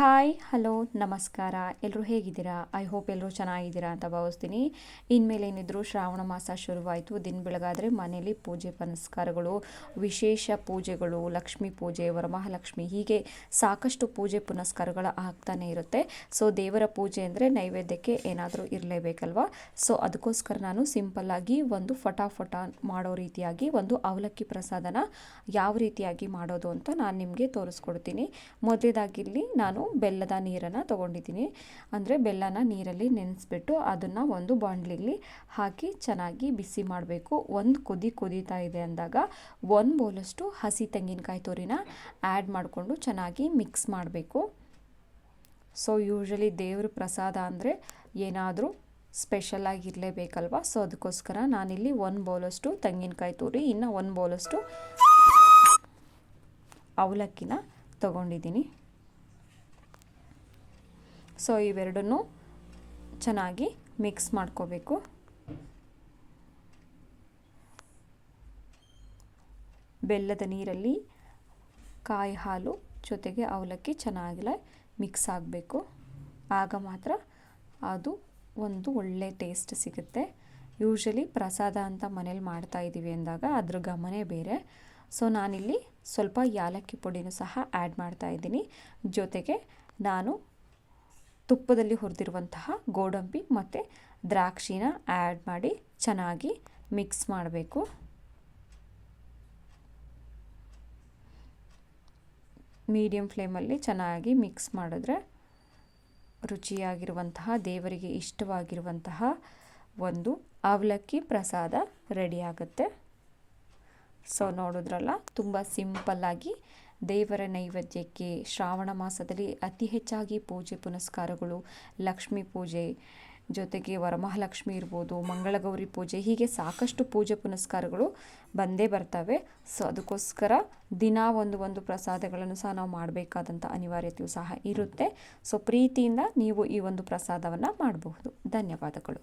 Hi hello ನಮಸ್ಕಾರ. ಎಲ್ಲರೂ ಹೇಗಿದ್ದೀರಾ? ಐ ಹೋಪ್ ಎಲ್ಲರೂ ಚೆನ್ನಾಗಿದ್ದೀರಾ ಅಂತ ಭಾವಿಸ್ತೀನಿ. ಇನ್ಮೇಲೆ ಏನಿದ್ರು ಶ್ರಾವಣ ಮಾಸ ಶುರುವಾಯಿತು. ದಿನ ಬೆಳಗಾದರೆ ಮನೆಯಲ್ಲಿ ಪೂಜೆ ಪುನಸ್ಕಾರಗಳು, ವಿಶೇಷ ಪೂಜೆಗಳು, ಲಕ್ಷ್ಮೀ ಪೂಜೆ, ವರಮಹಾಲಕ್ಷ್ಮಿ, ಹೀಗೆ ಸಾಕಷ್ಟು ಪೂಜೆ ಪುನಸ್ಕಾರಗಳು ಆಗ್ತಾನೆ ಇರುತ್ತೆ. ಸೊ ದೇವರ ಪೂಜೆ ಅಂದರೆ ನೈವೇದ್ಯಕ್ಕೆ ಏನಾದರೂ ಇರಲೇಬೇಕಲ್ವಾ? ಸೊ ಅದಕ್ಕೋಸ್ಕರ ನಾನು ಸಿಂಪಲ್ಲಾಗಿ ಒಂದು ಫಟಾಫಟ ಮಾಡೋ ರೀತಿಯಾಗಿ ಒಂದು ಅವಲಕ್ಕಿ ಪ್ರಸಾದನ ಯಾವ ರೀತಿಯಾಗಿ ಮಾಡೋದು ಅಂತ ನಾನು ನಿಮಗೆ ತೋರಿಸ್ಕೊಡ್ತೀನಿ. ಮೊದಲೇದಾಗಿಲ್ಲಿ ನಾನು ಬೆಲ್ಲದ ನೀರನ್ನು ತೊಗೊಂಡಿದ್ದೀನಿ. ಅಂದರೆ ಬೆಲ್ಲನ ನೀರಲ್ಲಿ ನೆನೆಸ್ಬಿಟ್ಟು ಅದನ್ನು ಒಂದು ಬಾಣಲಿಲಿ ಹಾಕಿ ಚೆನ್ನಾಗಿ ಬಿಸಿ ಮಾಡಬೇಕು. ಒಂದು ಕುದೀತಾ ಇದೆ ಅಂದಾಗ 1 ಬೌಲಷ್ಟು ಹಸಿ ತೆಂಗಿನಕಾಯಿ ತುರಿನ ಆ್ಯಡ್ ಮಾಡಿಕೊಂಡು ಚೆನ್ನಾಗಿ ಮಿಕ್ಸ್ ಮಾಡಬೇಕು. ಸೊ ಯೂಶ್ವಲಿ ದೇವ್ರ ಪ್ರಸಾದ ಅಂದರೆ ಏನಾದರೂ ಸ್ಪೆಷಲ್ ಆಗಿರಲೇಬೇಕಲ್ವ? ಸೊ ಅದಕ್ಕೋಸ್ಕರ ನಾನಿಲ್ಲಿ 1 ಬೌಲಷ್ಟು ತೆಂಗಿನಕಾಯಿ ತುರಿ, ಇನ್ನು 1 ಬೌಲಷ್ಟು ಅವಲಕ್ಕಿನ ತೊಗೊಂಡಿದ್ದೀನಿ. ಸೊ ಇವೆರಡನ್ನೂ ಚೆನ್ನಾಗಿ ಮಿಕ್ಸ್ ಮಾಡ್ಕೋಬೇಕು. ಬೆಲ್ಲದ ನೀರಲ್ಲಿ ಕಾಯಿ ಹಾಲು ಜೊತೆಗೆ ಅವಲಕ್ಕಿ ಚೆನ್ನಾಗಿ ಮಿಕ್ಸ್ ಆಗಬೇಕು. ಆಗ ಮಾತ್ರ ಅದು ಒಂದು ಒಳ್ಳೆ ಟೇಸ್ಟ್ ಸಿಗುತ್ತೆ. ಯೂಶ್ವಲಿ ಪ್ರಸಾದ ಅಂತ ಮನೇಲಿ ಮಾಡ್ತಾಯಿದ್ದೀವಿ ಅಂದಾಗ ಅದ್ರ ಗಮನೇ ಬೇರೆ. ಸೊ ನಾನಿಲ್ಲಿ ಸ್ವಲ್ಪ ಯಾಲಕ್ಕಿ ಪುಡಿನೂ ಸಹ ಆ್ಯಡ್ ಮಾಡ್ತಾಯಿದ್ದೀನಿ. ಜೊತೆಗೆ ನಾನು ತುಪ್ಪದಲ್ಲಿ ಹುರಿದಿರುವಂತಹ ಗೋಡಂಬಿ ಮತ್ತು ದ್ರಾಕ್ಷಿನ ಆ್ಯಡ್ ಮಾಡಿ ಚೆನ್ನಾಗಿ ಮಿಕ್ಸ್ ಮಾಡಬೇಕು. ಮೀಡಿಯಮ್ ಫ್ಲೇಮಲ್ಲಿ ಚೆನ್ನಾಗಿ ಮಿಕ್ಸ್ ಮಾಡಿದ್ರೆ ರುಚಿಯಾಗಿರುವಂತಹ, ದೇವರಿಗೆ ಇಷ್ಟವಾಗಿರುವಂತಹ ಒಂದು ಅವಲಕ್ಕಿ ಪ್ರಸಾದ ರೆಡಿ ಆಗುತ್ತೆ. ಸೊ ನೋಡಿದ್ರಲ್ಲ, ತುಂಬ ಸಿಂಪಲ್ಲಾಗಿ ದೇವರ ನೈವೇದ್ಯಕ್ಕೆ ಶ್ರಾವಣ ಮಾಸದಲ್ಲಿ ಅತಿ ಹೆಚ್ಚಾಗಿ ಪೂಜೆ ಪುನಸ್ಕಾರಗಳು, ಲಕ್ಷ್ಮೀ ಪೂಜೆ, ಜೊತೆಗೆ ವರಮಹಾಲಕ್ಷ್ಮಿ ಇರ್ಬೋದು, ಮಂಗಳಗೌರಿ ಪೂಜೆ, ಹೀಗೆ ಸಾಕಷ್ಟು ಪೂಜೆ ಪುನಸ್ಕಾರಗಳು ಬಂದೇ ಬರ್ತವೆ. ಸೊ ಅದಕ್ಕೋಸ್ಕರ ದಿನ ಒಂದು ಪ್ರಸಾದಗಳನ್ನು ಸಹ ನಾವು ಮಾಡಬೇಕಾದಂಥ ಅನಿವಾರ್ಯತೆಯೂ ಸಹ ಇರುತ್ತೆ. ಸೊ ಪ್ರೀತಿಯಿಂದ ನೀವು ಈ ಒಂದು ಪ್ರಸಾದವನ್ನು ಮಾಡಬಹುದು. ಧನ್ಯವಾದಗಳು.